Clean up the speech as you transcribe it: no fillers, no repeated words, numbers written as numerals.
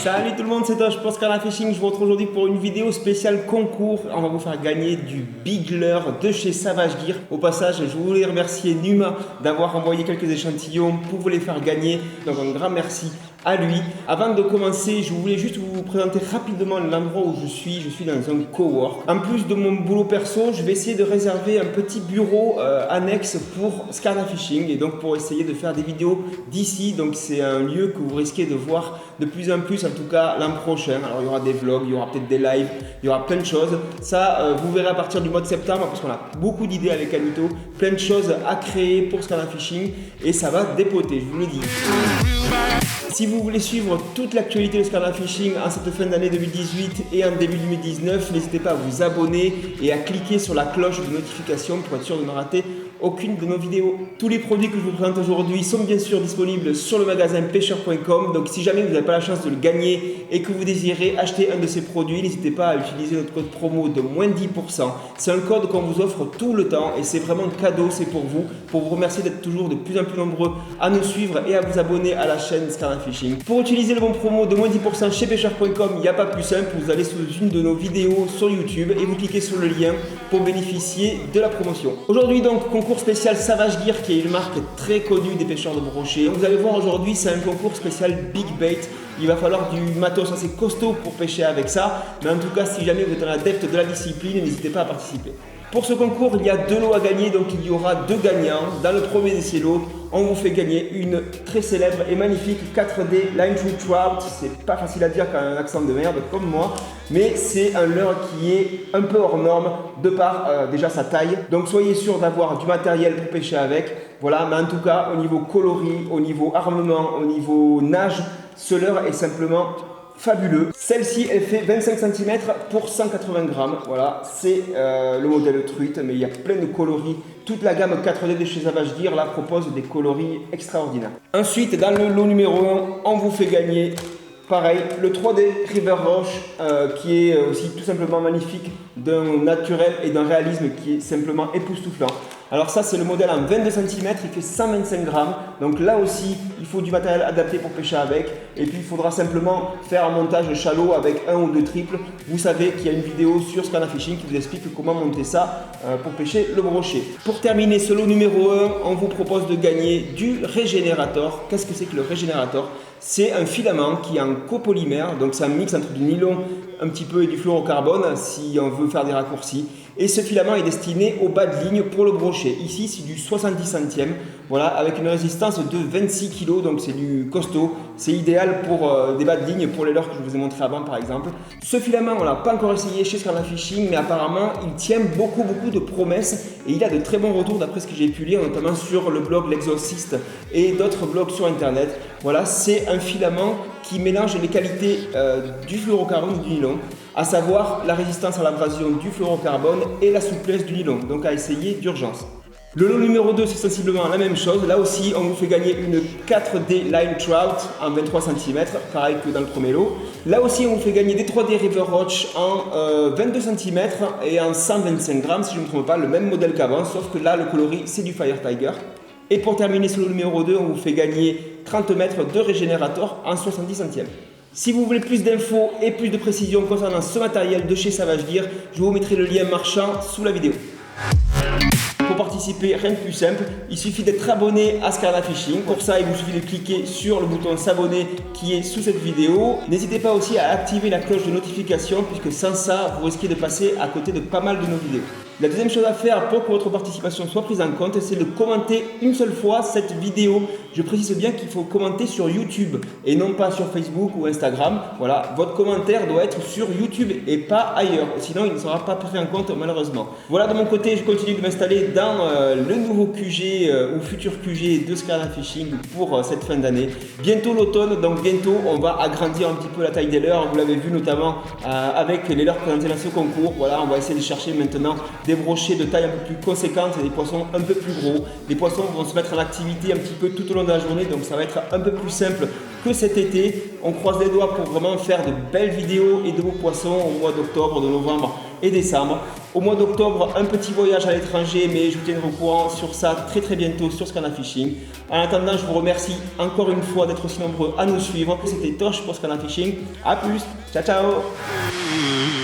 Salut tout le monde, c'est Tosh pour Scarna Fishing. Je vous retrouve aujourd'hui pour une vidéo spéciale concours. On va vous faire gagner du Big Lure de chez Savage Gear. Au passage, je voulais remercier Numa d'avoir envoyé quelques échantillons pour vous les faire gagner. Donc un grand merci à lui. Avant de commencer, je voulais juste vous présenter rapidement l'endroit où je suis. Je suis dans un cowork. En plus de mon boulot perso, je vais essayer de réserver un petit bureau annexe pour Scarna Fishing et donc pour essayer de faire des vidéos d'ici. Donc c'est un lieu que vous risquez de voir de plus en plus, en tout cas l'an prochain. Alors il y aura des vlogs, il y aura peut-être des lives, il y aura plein de choses. Ça, vous verrez à partir du mois de septembre parce qu'on a beaucoup d'idées avec Anito, plein de choses à créer pour Scarna Fishing et ça va dépoter, je vous le dis. Si vous voulez suivre toute l'actualité de Scarna Fishing en cette fin d'année 2018 et en début 2019, n'hésitez pas à vous abonner et à cliquer sur la cloche de notification pour être sûr de ne rater aucune de nos vidéos. Tous les produits que je vous présente aujourd'hui sont bien sûr disponibles sur le magasin pêcheur.com. Donc si jamais vous n'avez pas la chance de le gagner et que vous désirez acheter un de ces produits, n'hésitez pas à utiliser notre code promo de moins 10%. C'est un code qu'on vous offre tout le temps et c'est vraiment un cadeau, c'est pour vous remercier d'être toujours de plus en plus nombreux à nous suivre et à vous abonner à la chaîne Scarna Fishing. Pour utiliser le bon promo de moins 10% chez pêcheur.com, il n'y a pas plus simple, vous allez sous une de nos vidéos sur YouTube et vous cliquez sur le lien pour bénéficier de la promotion. Aujourd'hui donc, concours spécial Savage Gear qui est une marque très connue des pêcheurs de brochet. Vous allez voir aujourd'hui, c'est un concours spécial Big Bait. Il va falloir du matos assez costaud pour pêcher avec ça, mais en tout cas si jamais vous êtes un adepte de la discipline, n'hésitez pas à participer. Pour ce concours, il y a 2 lots à gagner, donc il y aura 2 gagnants. Dans le premier de ces lots, on vous fait gagner une très célèbre et magnifique 4D Line True Trout. C'est pas facile à dire quand on a un accent de merde comme moi, mais c'est un leurre qui est un peu hors norme de par déjà sa taille. Donc soyez sûr d'avoir du matériel pour pêcher avec. Voilà, mais en tout cas, au niveau coloris, au niveau armement, au niveau nage, ce leurre est simplement fabuleux. Celle-ci, elle fait 25 cm pour 180 grammes. Voilà, c'est le modèle truite, mais il y a plein de coloris. Toute la gamme 4D de chez Savage Gear là propose des coloris extraordinaires. Ensuite, dans le lot numéro 1, on vous fait gagner pareil, le 3D River Roche qui est aussi tout simplement magnifique, d'un naturel et d'un réalisme qui est simplement époustouflant. Alors ça c'est le modèle en 22 cm, il fait 125 grammes. Donc là aussi il faut du matériel adapté pour pêcher avec. Et puis il faudra simplement faire un montage shallow avec 1 ou 2 triples. Vous savez qu'il y a une vidéo sur Scarna Fishing qui vous explique comment monter ça pour pêcher le brochet. Pour terminer ce lot numéro 1, on vous propose de gagner du régénérateur. Qu'est-ce que c'est que le régénérateur? C'est un filament qui est en copolymère, donc c'est un mix entre du nylon un petit peu et du fluorocarbone si on veut faire des raccourcis. Et ce filament est destiné au bas de ligne pour le brochet. Ici c'est du 70 centièmes, voilà, avec une résistance de 26 kg, donc c'est du costaud. C'est idéal pour des bas de ligne, pour les leurres que je vous ai montré avant par exemple. Ce filament on l'a pas encore essayé chez Scarna Fishing, mais apparemment il tient beaucoup de promesses et il a de très bons retours d'après ce que j'ai pu lire, notamment sur le blog L'Exorciste et d'autres blogs sur internet. Voilà, c'est un filament qui mélange les qualités du fluorocarbone et du nylon, à savoir la résistance à l'abrasion du fluorocarbone et la souplesse du nylon, donc à essayer d'urgence. Le lot numéro 2 c'est sensiblement la même chose, là aussi on vous fait gagner une 4D Line Trout en 23 cm, pareil que dans le premier lot. Là aussi on vous fait gagner des 3D River Roach en 22 cm et en 125 grammes si je ne me trompe pas, le même modèle qu'avant, sauf que là le coloris c'est du Fire Tiger. Et pour terminer sur le numéro 2, on vous fait gagner 30 mètres de régénérateur en 70 centièmes. Si vous voulez plus d'infos et plus de précisions concernant ce matériel de chez Savage Gear, je vous mettrai le lien marchand sous la vidéo. Pour participer, rien de plus simple, il suffit d'être abonné à Scarna Fishing. Pour ça, il vous suffit de cliquer sur le bouton s'abonner qui est sous cette vidéo. N'hésitez pas aussi à activer la cloche de notification puisque sans ça, vous risquez de passer à côté de pas mal de nos vidéos. La deuxième chose à faire pour que votre participation soit prise en compte, c'est de commenter une seule fois cette vidéo. Je précise bien qu'il faut commenter sur YouTube et non pas sur Facebook ou Instagram. Voilà, votre commentaire doit être sur YouTube et pas ailleurs. Sinon, il ne sera pas pris en compte malheureusement. Voilà, de mon côté, je continue de m'installer dans le nouveau QG ou futur QG de Scarna Fishing pour cette fin d'année. Bientôt l'automne, donc bientôt on va agrandir un petit peu la taille des leurres. Vous l'avez vu notamment avec les leurres présentés dans ce concours. Voilà, on va essayer de chercher maintenant des brochets de taille un peu plus conséquente et des poissons un peu plus gros. Les poissons vont se mettre en activité un petit peu tout au long de la journée, donc ça va être un peu plus simple que cet été. On croise les doigts pour vraiment faire de belles vidéos et de beaux poissons au mois d'octobre, de novembre et décembre. Au mois d'octobre, un petit voyage à l'étranger, mais je vous tiendrai au courant sur ça très bientôt sur Scana Fishing. En attendant, je vous remercie encore une fois d'être aussi nombreux à nous suivre. C'était Tosh pour Scana Fishing. A plus, ciao ciao.